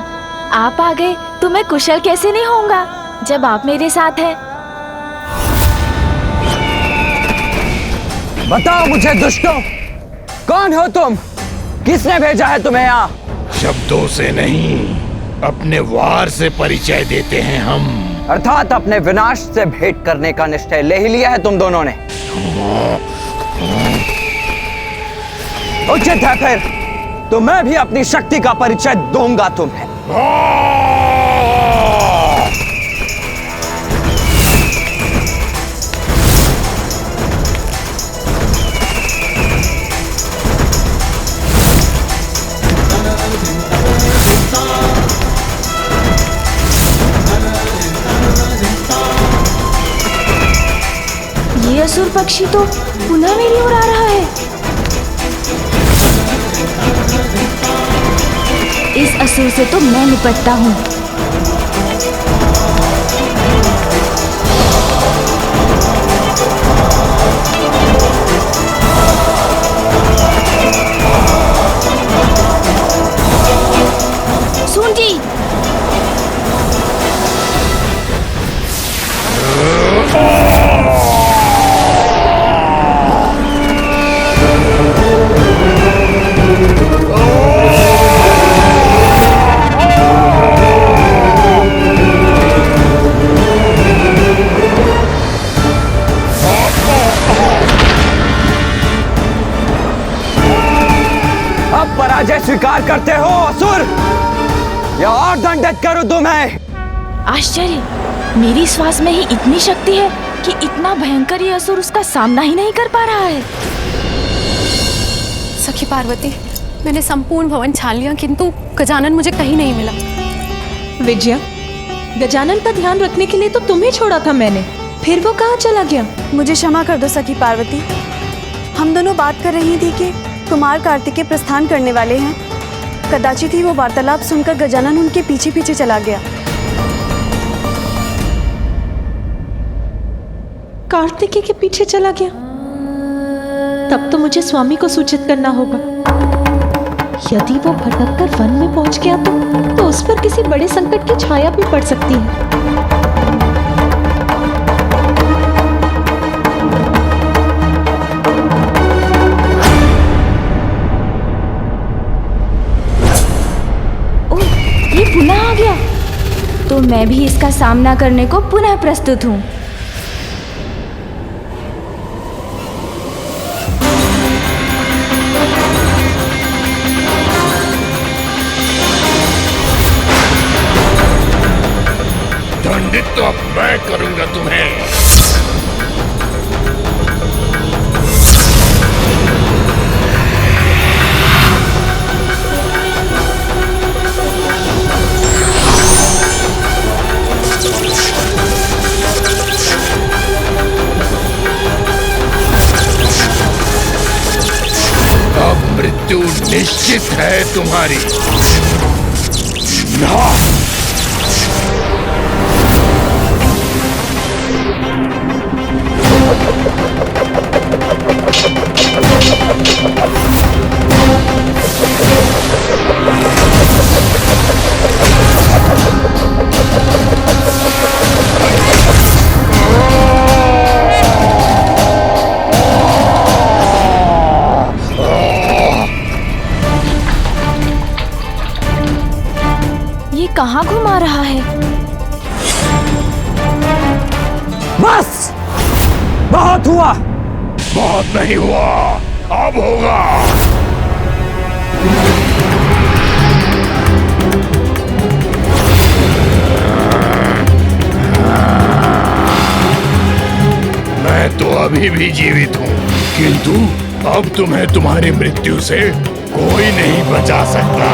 आप आ गए तो मैं कुशल कैसे नहीं होऊंगा जब आप मेरे साथ हैं। बताओ मुझे दुष्टों, कौन हो तुम? किसने भेजा है तुम्हें यहाँ? शब्दों से नहीं, अपने वार से परिचय देते हैं हम। अर्थात अपने विनाश से भेंट करने का निश्चय ले ही लिया है तुम दोनों ने। उचित है फिर, तो मैं भी अपनी शक्ति का परिचय दूंगा तुम्हें। ये असुर पक्षी तो पुनः मेरी ओर आ रहा है। इस असुर से तो मैं निपटता हूँ। अब पराजय स्वीकार करते हो असुर, या और दंडित करूं तुम्हें? आश्चर्य, मेरी श्वास में ही इतनी शक्ति है कि इतना भयंकर ये असुर उसका सामना ही नहीं कर पा रहा है। सखी पार्वती, मैंने संपूर्ण भवन छान लिया किंतु गजानन मुझे कहीं नहीं मिला। विजया, गजानन का ध्यान रखने के लिए तो तुम्हें छोड़ा था मैंने, फिर वो कहाँ चला गया? मुझे क्षमा कर दो सखी पार्वती। हम दोनों बात कर रही थी कि कुमार कार्तिकेय प्रस्थान करने वाले हैं। कदाचित ही वो वार्तालाप सुनकर गजानन उनके पीछे पीछे चला गया। कार्तिकेय के पीछे चला गया? तब तो मुझे स्वामी को सूचित करना होगा। यदि वो भटक कर वन में पहुंच गया तो उस पर किसी बड़े संकट की छाया भी पड़ सकती है। ओह, ये पुनः आ गया, तो मैं भी इसका सामना करने को पुनः प्रस्तुत हूँ। दंडित तो अब मैं करूंगा तुम्हें। अब मृत्यु निश्चित है तुम्हारी। ना! ये कहाँ घुमा रहा है? बस, बहुत हुआ। बहुत नहीं हुआ, अब होगा। मैं तो अभी भी जीवित हूँ, किंतु अब तुम्हें तुम्हारी मृत्यु से कोई नहीं बचा सकता।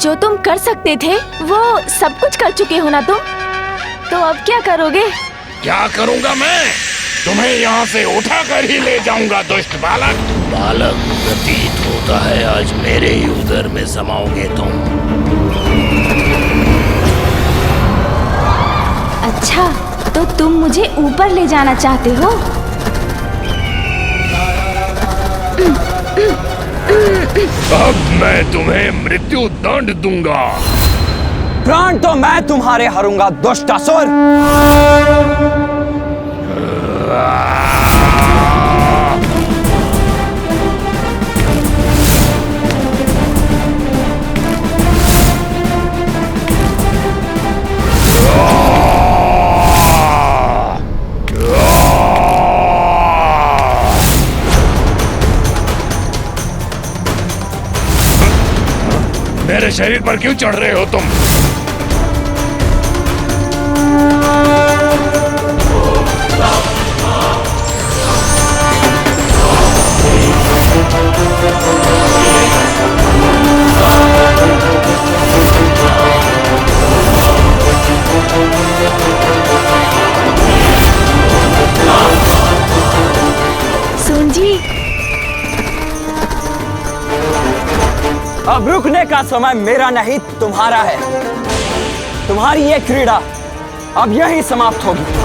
जो तुम कर सकते थे वो सब कुछ कर चुके हो ना तुम, तो अब क्या करोगे? क्या करूंगा मैं? तुम्हें यहाँ से उठा कर ही ले जाऊंगा दुष्ट बालक। बालक, प्रतीत होता है आज मेरे ही उदर में समाओगे तुम। अच्छा, तो तुम मुझे ऊपर ले जाना चाहते हो? अब मैं तुम्हें मृत्यु दंड दूंगा। प्राण तो मैं तुम्हारे हरूंगा दुष्ट असुर। मेरे शरीर पर क्यों चढ़ रहे हो तुम? सुन जी, अब रुकने का समय मेरा नहीं तुम्हारा है। तुम्हारी ये क्रीड़ा अब यहीं समाप्त होगी।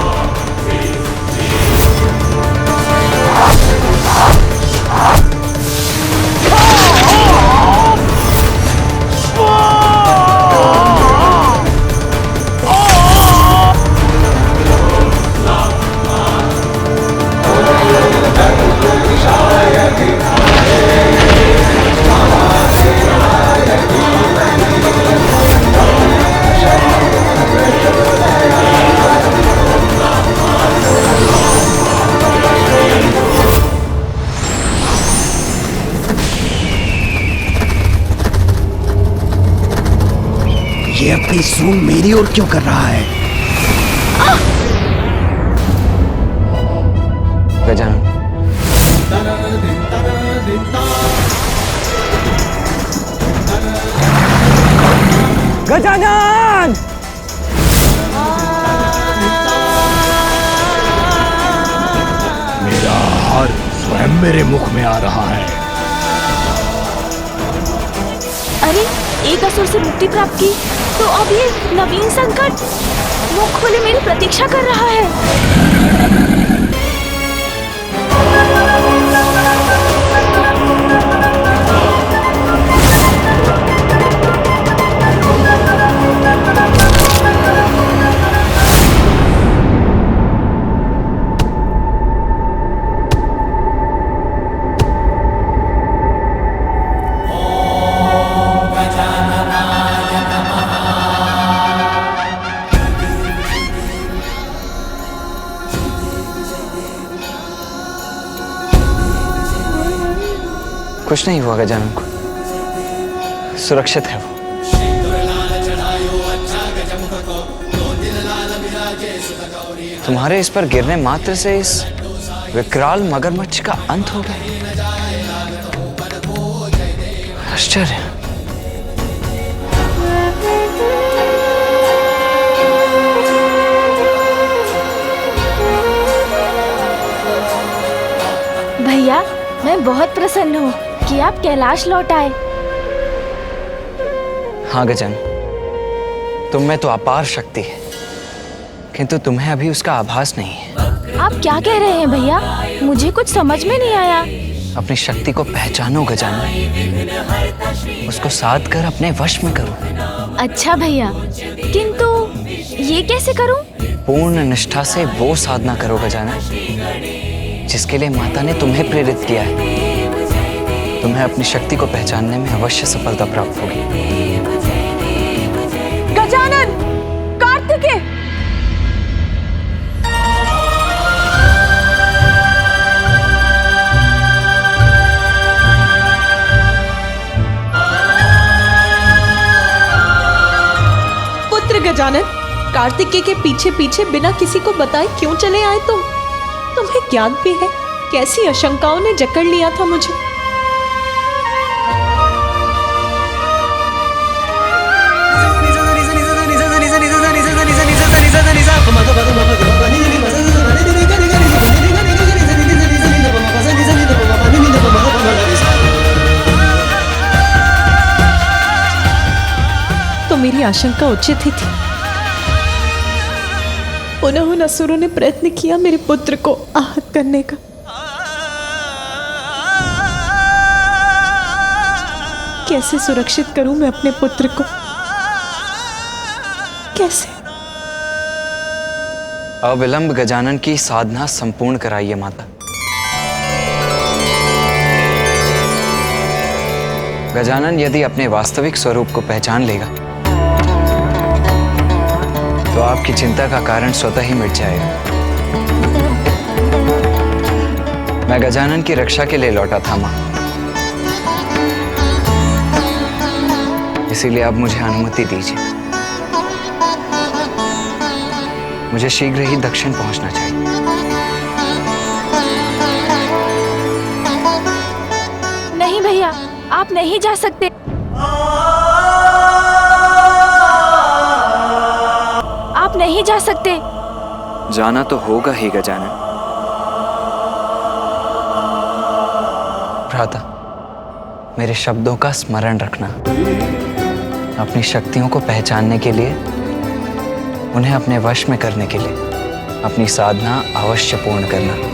ये अपनी सूंड मेरी ओर क्यों कर रहा है? गजानन, गजानन! मेरा हार स्वयं मेरे मुख में आ रहा है। अरे, एक असुर से मुक्ति प्राप्त की तो अब ये नवीन संकट मुख खोले मेरी प्रतीक्षा कर रहा है। कुछ नहीं हुआ गजानन को, सुरक्षित है वो। तुम्हारे इस पर गिरने मात्र से इस विकराल मगरमच्छ का अंत हो गया। आश्चर्य। भैया, मैं बहुत प्रसन्न हूँ कि आप कैलाश लौट आए। हाँ गजानन, तुम में तो अपार शक्ति है, किंतु तुम्हें अभी उसका आभास नहीं है। आप क्या कह रहे हैं भैया? मुझे कुछ समझ में नहीं आया। अपनी शक्ति को पहचानो गजानन, उसको साध कर अपने वश में करो। अच्छा भैया, किंतु ये कैसे करूं? पूर्ण निष्ठा से वो साधना करो गजानन, जिसके लिए माता ने तुम्हें प्रेरित किया है। तुम्हें अपनी शक्ति को पहचानने में अवश्य सफलता प्राप्त होगी। गजानन! कार्तिकेय! पुत्र गजानन, कार्तिकेय के पीछे पीछे बिना किसी को बताए क्यों चले आए तुम? तुम्हें ज्ञान भी है कैसी आशंकाओं ने जकड़ लिया था मुझे। तो मेरी आशंका उचित ही थी। पुनः उन असुरों ने प्रयत्न किया मेरे पुत्र को आहत करने का। कैसे सुरक्षित करूं मैं अपने पुत्र को? कैसे? अविलंब गजानन की साधना संपूर्ण कराइए माता। गजानन यदि अपने वास्तविक स्वरूप को पहचान लेगा तो आपकी चिंता का कारण स्वतः ही मिट जाएगा। मैं गजानन की रक्षा के लिए लौटा था मां, इसीलिए अब मुझे अनुमति दीजिए। मुझे शीघ्र ही दक्षिण पहुंचना चाहिए। नहीं भैया, आप नहीं जा सकते। आप नहीं जा सकते। जाना तो होगा ही गजानन। भ्राता, मेरे शब्दों का स्मरण रखना। अपनी शक्तियों को पहचानने के लिए, उन्हें अपने वश में करने के लिए अपनी साधना अवश्य पूर्ण करना।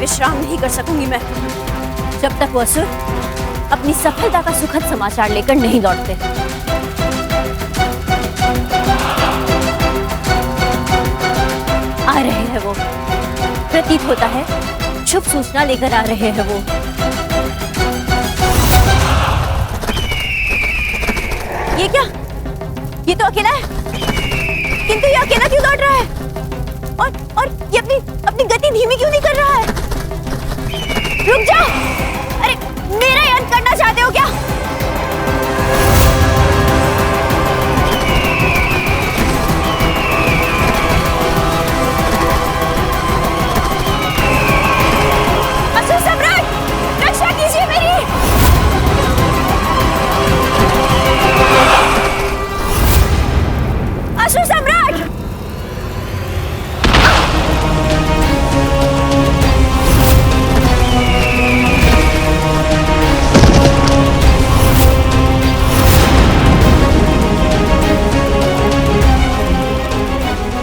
विश्राम नहीं कर सकूंगी मैं जब तक वो असुर अपनी सफलता का सुखद समाचार लेकर नहीं लौटते। आ रहे हैं वो। प्रतीत होता है शुभ सूचना लेकर आ रहे हैं वो। ये क्या? ये तो अकेला है, किंतु ये अकेला क्यों दौड़ रहा है? और ये अपनी गति धीमी क्यों नहीं कर रहा है? रुक जाओ! अरे मेरा ही अंत करना चाहते हो क्या? असुर सम्राट, रक्षा कीजिए मेरी! असुर सम्राट!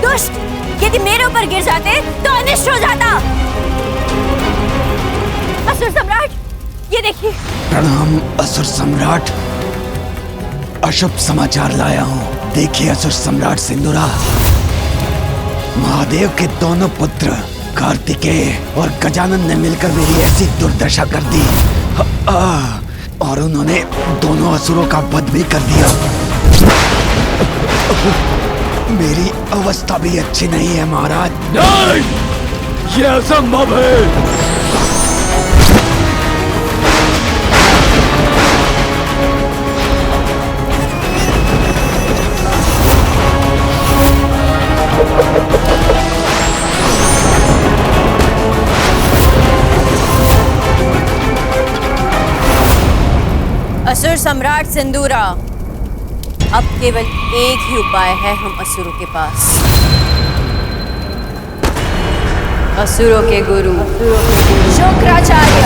दुष्ट! यदि मेरे ऊपर गिर जाते तो अनिष्ट हो जाता। असुर सम्राट, ये देखिए। प्रणाम असुर सम्राट, अशुभ समाचार लाया हूँ। देखिए असुर सम्राट सिंदूरा, महादेव के दोनों पुत्र कार्तिकेय और गजानन ने मिलकर मेरी ऐसी दुर्दशा कर दी और उन्होंने दोनों असुरों का वध भी कर दिया। मेरी अवस्था भी अच्छी नहीं है महाराज। नहीं, ये असंभव है। असुर सम्राट सिंदूरा, अब केवल एक ही उपाय है हम असुरों के पास। असुरों के गुरु शुक्राचार्य।